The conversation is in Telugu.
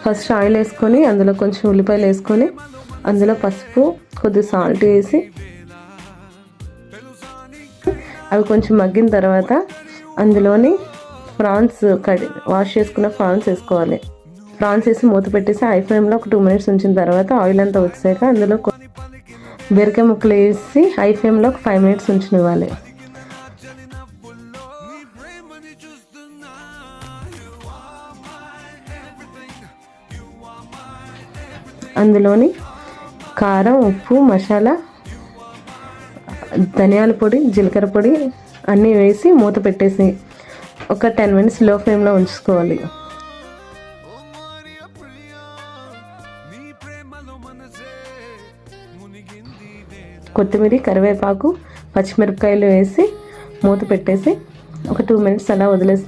ఫస్ట్ ఆయిల్ వేసుకొని అందులో కొంచెం ఉల్లిపాయలు వేసుకొని అందులో పసుపు కొద్దిగా సాల్ట్ వేసి అవి కొంచెం మగ్గిన తర్వాత అందులోని ప్రాన్స్ వాష్ చేసుకున్న ప్రాన్స్ వేసుకోవాలి. ప్రాన్స్ వేసి మూత పెట్టేసి హై ఫ్లేమ్లో ఒక 2 minutes ఉంచిన తర్వాత ఆయిల్ అంతా వచ్చాక అందులో బీరకాయ ముక్కలు వేసి హై ఫ్లేమ్లో ఒక 5 minutes ఉంచనివ్వాలి. అందులోని కారం, ఉప్పు, మసాలా, ధనియాల పొడి, జీలకర్ర పొడి అన్నీ వేసి మూత పెట్టేసి ఒక 10 minutes లో ఫ్లేమ్లో ఉంచుకోవాలి. కొత్తిమీర, కరివేపాకు, పచ్చిమిరపకాయలు వేసి మూత పెట్టేసి ఒక 2 minutes అలా వదిలేసి